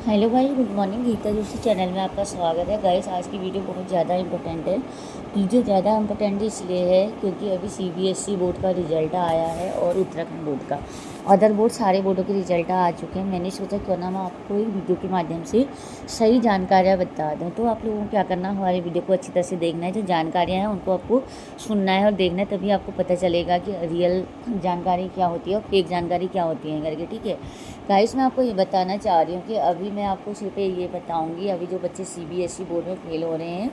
Hello guys, good morning. Geeta Joshi channel में आपका स्वागत है। गाइस, आज की वीडियो बहुत ज़्यादा इंपॉर्टेंट है। वीडियो ज़्यादा इंपॉर्टेंट इसलिए है क्योंकि अभी सीबीएसई बोर्ड का रिजल्ट आया है और उत्तराखंड बोर्ड का। अदर बोर्ड सारे बोर्डों के रिजल्ट आ चुके हैं। मैंने सोचा क्यों ना मैं आपको एक वीडियो के माध्यम से सही जानकारियाँ बता दूँ। तो आप लोगों को क्या करना, हमारे वीडियो को अच्छी तरह से देखना है। जो जानकारियाँ हैं उनको आपको सुनना है और देखना है, तभी आपको पता चलेगा कि रियल जानकारी क्या होती है और फेक जानकारी क्या होती है करके। ठीक है गाइस, मैं आपको ये बताना चाह रही हूँ कि अभी मैं आपको सिर्फ ये बताऊँगी, अभी जो बच्चे सीबीएसई बोर्ड में फेल हो रहे हैं,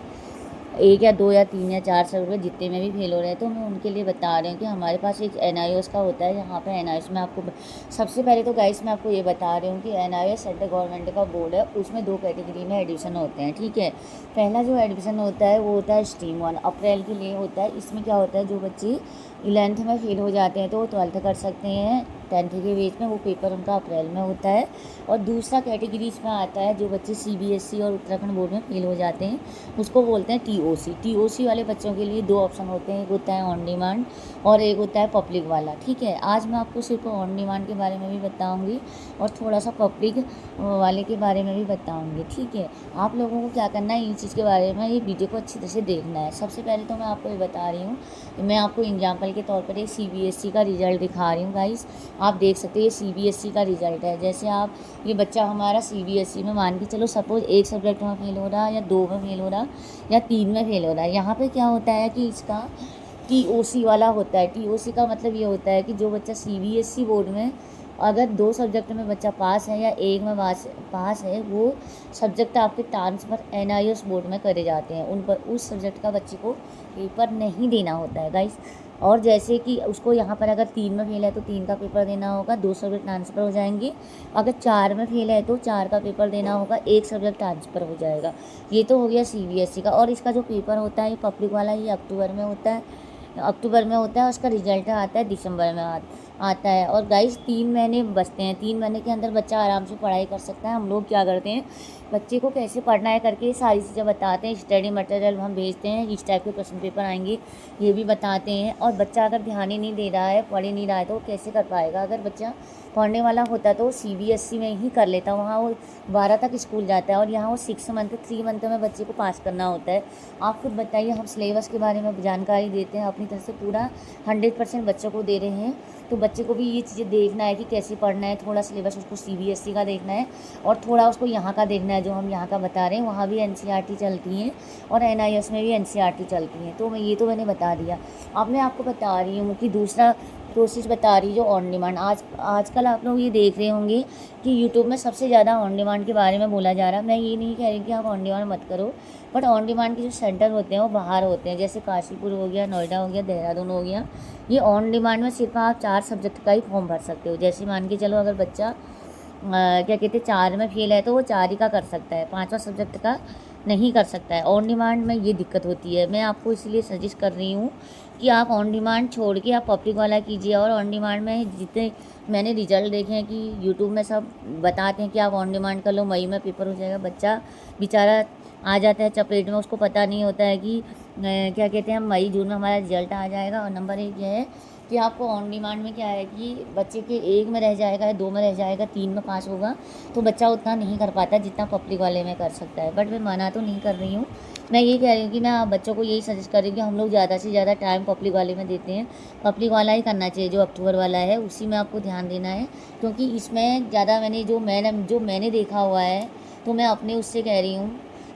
1 या 2 या 3 या 4 साल में जितने में भी फेल हो रहे हैं, तो मैं उनके लिए बता रही हूँ कि हमारे पास एक एनआईओएस का होता है। यहाँ पे एनआईओएस में आपको सबसे पहले तो गाइस मैं आपको ये बता रही हूँ कि एनआईओएस सेंट्रल गवर्नमेंट का बोर्ड है। उसमें 2 कैटेगरी में एडमिशन होते हैं। ठीक है, पहला जो एडमिशन होता है वो होता है स्ट्रीम 1, अप्रैल के लिए होता है। इसमें क्या होता है, जो बच्चे 11th में फेल हो जाते हैं तो वो 12th कर सकते हैं 10th के बेस में। वो पेपर उनका अप्रैल में होता है। और दूसरा कैटेगरी इसमें आता है जो बच्चे सीबीएसई और उत्तराखंड बोर्ड में फेल हो जाते हैं, उसको बोलते हैं टीओसी। टीओसी वाले बच्चों के लिए 2 ऑप्शन होते हैं, एक होता है ऑन डिमांड और एक होता है पब्लिक वाला। ठीक है, आज मैं आपको सिर्फ ऑन डिमांड के बारे में भी बताऊंगी और थोड़ा सा पब्लिक वाले के बारे में भी बताऊंगी। ठीक है, आप लोगों को क्या करना है, इन चीज़ के बारे में ये वीडियो को अच्छी तरह से देखना है। सबसे पहले तो मैं आपको ये बता रही हूँ, मैं आपको एग्जाम्पल के तौर पर एक सीबीएसई का रिजल्ट दिखा रही हूँ। गाइस, आप देख सकते हैं ये सीबीएसई का रिजल्ट है। जैसे आप ये बच्चा हमारा सीबीएसई में मान के चलो, सपोज एक सब्जेक्ट में फेल हो रहा या 2 में फेल हो रहा या 3 में फेल हो रहा है। यहाँ पे क्या होता है कि इसका टीओसी वाला होता है। टीओसी का मतलब ये होता है कि जो बच्चा सीबीएसई बोर्ड में अगर 2 सब्जेक्ट में बच्चा पास है या एक में पास है, वो सब्जेक्ट आपके ट्रांसफ़र एनआईओएस बोर्ड में करे जाते हैं। उन पर उस सब्जेक्ट का बच्चे को पेपर नहीं देना होता है गाइस। और जैसे कि उसको यहाँ पर अगर 3 में फेल है तो 3 का पेपर देना होगा, 2 सब्जेक्ट ट्रांसफ़र हो जाएंगे। अगर 4 में फेल है तो 4 का पेपर देना होगा, 1 सब्जेक्ट ट्रांसफ़र हो जाएगा। ये तो हो गया सीबीएसई का। और इसका जो पेपर होता है ये पब्लिक वाला, ये अक्टूबर में होता है। उसका रिजल्ट आता है दिसंबर में आता है। और गाइस 3 महीने बचते हैं। 3 महीने के अंदर बच्चा आराम से पढ़ाई कर सकता है। हम लोग क्या करते हैं, बच्चे को कैसे पढ़ना है करके सारी चीज़ें बताते हैं। स्टडी मटेरियल हम भेजते हैं, इस टाइप के क्वेश्चन पेपर आएंगे ये भी बताते हैं। और बच्चा अगर ध्यान ही नहीं दे रहा है, पढ़ ही नहीं रहा है, तो वो कैसे कर पाएगा। अगर बच्चा पढ़ने वाला होता तो वो सीबीएसई में ही कर लेता, वहाँ वो 12 तक स्कूल जाता है और यहाँ वो 3 मंथ में बच्चे को पास करना होता है। आप खुद बताइए, हम सिलेबस के बारे में जानकारी देते हैं, अपनी तरफ से पूरा 100% बच्चों को दे रहे हैं। तो बच्चे को भी ये चीज़ें देखना है कि कैसे पढ़ना है। थोड़ा सिलेबस उसको सीबीएसई का देखना है और थोड़ा उसको यहाँ का देखना है, जो हम यहाँ का बता रहे हैं। वहाँ भी एनसीईआरटी चलती हैं और एनआईएस में भी एनसीईआरटी चलती हैं। तो मैंने बता दिया। अब मैं आपको बता रही हूँ कि दूसरा प्रोसेस बता रही जो ऑन डिमांड। आजकल आप लोग ये देख रहे होंगे कि यूट्यूब में सबसे ज़्यादा ऑन डिमांड के बारे में बोला जा रहा है। मैं ये नहीं कह रही कि आप ऑन डिमांड मत करो, बट ऑन डिमांड के जो सेंटर होते हैं वो बाहर होते हैं। जैसे काशीपुर हो गया, नोएडा हो गया, देहरादून हो गया। ये ऑन डिमांड में सिर्फ आप 4 सब्जेक्ट का ही फॉर्म भर सकते हो। जैसे मान के चलो, अगर बच्चा क्या कहते हैं 4 में फेल है तो वो 4 ही का कर सकता है, 5वां सब्जेक्ट का नहीं कर सकता है। ऑन डिमांड में ये दिक्कत होती है। मैं आपको इसलिए सजेस्ट कर रही हूँ कि आप ऑन डिमांड छोड़ के आप पब्लिक वाला कीजिए। और ऑन डिमांड में जितने मैंने रिजल्ट देखे हैं कि यूट्यूब में सब बताते हैं कि आप ऑन डिमांड कर लो, मई में पेपर हो जाएगा। बच्चा बेचारा आ जाता है चपेट में, उसको पता नहीं होता है कि क्या कहते हैं मई जून में हमारा रिजल्ट आ जाएगा। और नंबर 1 ये है कि आपको ऑन डिमांड में क्या है कि बच्चे के 1 में रह जाएगा, 2 में रह जाएगा, 3 में पास होगा, तो बच्चा उतना नहीं कर पाता जितना पब्लिक वाले में कर सकता है। बट मैं मना तो नहीं कर रही हूँ, मैं ये कह रही हूँ कि मैं आप बच्चों को यही सजेस्ट कर रही हूँ कि हम लोग ज़्यादा से ज़्यादा टाइम पब्लिक वाले में देते हैं। पब्लिक वाला ही करना चाहिए, जो अक्टूबर वाला है उसी में आपको ध्यान देना है। क्योंकि इसमें ज़्यादा जो मैंने देखा हुआ है, तो मैं अपने उससे कह रही हूँ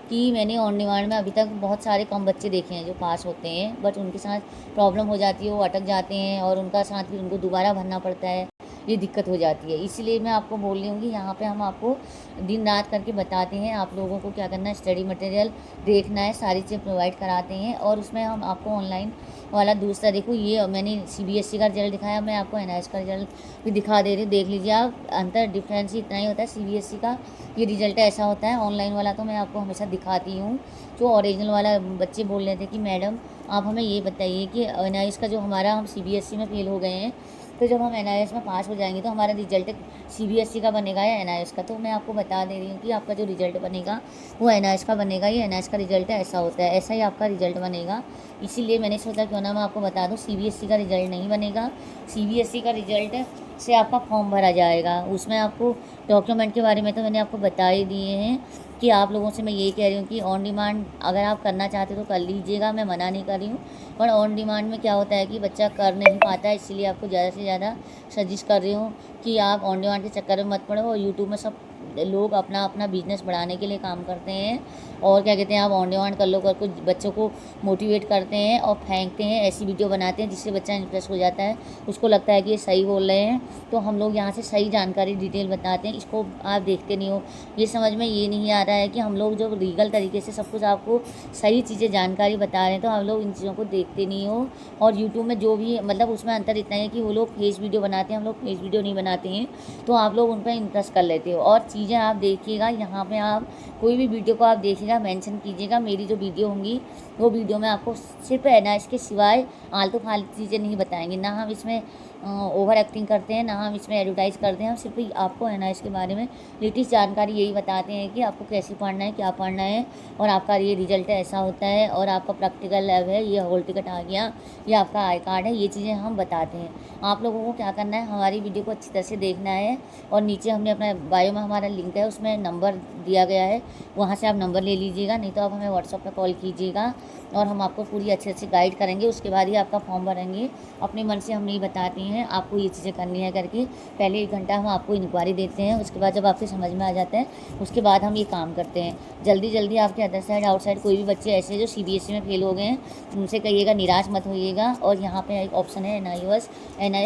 कि मैंने ऑन डिमांड में अभी तक बहुत सारे कम बच्चे देखे हैं जो पास होते हैं, बट उनके साथ प्रॉब्लम हो जाती है, वो अटक जाते हैं और उनका साथ फिर उनको दोबारा भरना पड़ता है। ये दिक्कत हो जाती है। इसीलिए मैं आपको बोल रही हूँ कि यहाँ पे हम आपको दिन रात करके बताते हैं। आप लोगों को क्या करना है, स्टडी मटेरियल देखना है, सारी चीज़ें प्रोवाइड कराते हैं। और उसमें हम आपको ऑनलाइन वाला दूसरा, देखो ये मैंने सीबीएसई का रिजल्ट दिखाया, मैं आपको एनआईएस का रिजल्ट भी दिखा दे रही हूँ, देख लीजिए आप। अंतर डिफरेंस ही इतना ही होता है। सीबीएसई का ये रिजल्ट ऐसा होता है, ऑनलाइन वाला तो मैं आपको हमेशा दिखाती हूँ। जो ओरिजिनल वाला बच्चे बोल रहे थे कि मैडम आप हमें ये बताइए कि एनआईएस का जो हमारा, हम सीबीएसई में फेल हो गए हैं, तो जब हम एनआईएस में पास हो जाएंगे तो हमारा रिजल्ट सीबीएसई का बनेगा या एनआईएस का। तो मैं आपको बता दे रही हूँ कि आपका जो रिजल्ट बनेगा वो एनआईएस का बनेगा। ये एनआईएस का रिजल्ट ऐसा होता है, ऐसा ही आपका रिजल्ट बनेगा। इसीलिए मैंने सोचा क्यों ना मैं आपको बता दूँ, सीबीएसई का रिजल्ट नहीं बनेगा। सीबीएसई का रिजल्ट से आपका फॉर्म भरा जाएगा। उसमें आपको डॉक्यूमेंट के बारे में तो मैंने आपको बता ही दिए हैं कि आप लोगों से मैं यही कह रही हूँ कि ऑन डिमांड अगर आप करना चाहते हो तो कर लीजिएगा, मैं मना नहीं कर रही हूँ। पर ऑन डिमांड में क्या होता है कि बच्चा कर नहीं पाता है, इसीलिए आपको ज़्यादा से ज़्यादा सजेस्ट कर रही हूँ कि आप ऑन डिमांड के चक्कर में मत पड़ो। और यूट्यूब में सब लोग अपना अपना बिजनेस बढ़ाने के लिए काम करते हैं, और क्या कहते हैं, आप ऑन डिमांड कर लो कर कुछ बच्चों को मोटिवेट करते हैं और फेंकते हैं, ऐसी वीडियो बनाते हैं जिससे बच्चा इंप्रेस हो जाता है, उसको लगता है कि ये सही बोल रहे हैं। तो हम लोग यहाँ से सही जानकारी डिटेल बताते हैं, इसको आप देखते नहीं हो। ये समझ में ये नहीं आ रहा है कि हम लोग जो लीगल तरीके से सब कुछ आपको सही चीज़ें जानकारी बता रहे हैं, तो हम लोग इन चीज़ों को देखते नहीं हो। और यूट्यूब में जो भी मतलब उसमें अंतर इतना है कि वो लोग फेस वीडियो बनाते हैं, हम लोग फेस वीडियो नहीं बनाते हैं, तो आप लोग उन पर इंटरेस्ट कर लेते हो। और चीज़ें आप देखिएगा, यहाँ पे आप कोई भी वीडियो को आप देखिएगा, मेंशन कीजिएगा। मेरी जो वीडियो होंगी वो वीडियो में आपको सिर्फ है ना इसके सिवाय आलतू फालतू चीज़ें नहीं बताएंगे, ना हम इसमें ओवर एक्टिंग करते हैं, ना हम इसमें एडवर्टाइज़ करते हैं। हम सिर्फ आपको है ना इसके बारे में लेटेस्ट जानकारी यही बताते हैं कि आपको कैसे पढ़ना है, क्या पढ़ना है, और आपका ये रिजल्ट ऐसा होता है, और आपका प्रैक्टिकल लैब है, ये हॉल टिकट आ गया, ये आपका आई कार्ड है, ये चीज़ें हम बताते हैं। आप लोगों को क्या करना है, हमारी वीडियो को अच्छी तरह से देखना है, और नीचे हमने अपना बायो में हमारा लिंक है, उसमें नंबर दिया गया है, वहाँ से आप नंबर ले लीजिएगा, नहीं तो आप हमें व्हाट्सएप पर कॉल कीजिएगा और हम आपको पूरी अच्छे से गाइड करेंगे। उसके बाद ही आपका फॉर्म भरेंगे। अपने मन से हम नहीं बताते हैं आपको ये चीज़ें करनी है करके, पहले 1 घंटा हम आपको इंक्वायरी देते हैं, उसके बाद जब आपके समझ में आ जाता है उसके बाद हम ये काम करते हैं। जल्दी जल्दी आपके अदर साइड आउटसाइड कोई भी बच्चे ऐसे जो CBSE में फेल हो गए हैं, उनसे कहिएगा निराश मत होइएगा। और यहाँ पे एक ऑप्शन है NIOS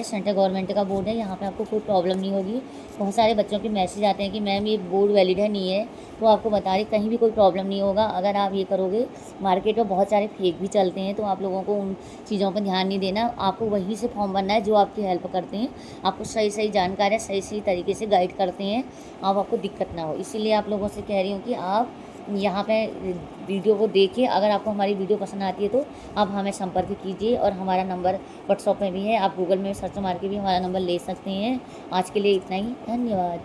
सेंट्रल गवर्नमेंट का बोर्ड है, यहाँ पे आपको कोई प्रॉब्लम नहीं होगी। बहुत सारे बच्चों के मैसेज आते हैं कि मैम ये बोर्ड वैलिड है, नहीं है, तो आपको बता रही कहीं भी कोई प्रॉब्लम नहीं होगा। अगर आप ये करोगे, मार्केट में बहुत सारे फेक भी चलते हैं, तो आप लोगों को उन चीज़ों पर ध्यान नहीं देना, आपको वहीं से फॉर्म भरना है जो आपकी हेल्प करते हैं, आपको सही सही जानकारी सही सही तरीके से गाइड करते हैं, आपको दिक्कत ना हो। इसीलिए आप लोगों से कह रही हूँ कि आप यहाँ पे वीडियो को देखिए। अगर आपको हमारी वीडियो पसंद आती है तो आप हमें संपर्क कीजिए, और हमारा नंबर व्हाट्सएप में भी है, आप गूगल में सर्च मार के भी हमारा नंबर ले सकते हैं। आज के लिए इतना ही, धन्यवाद।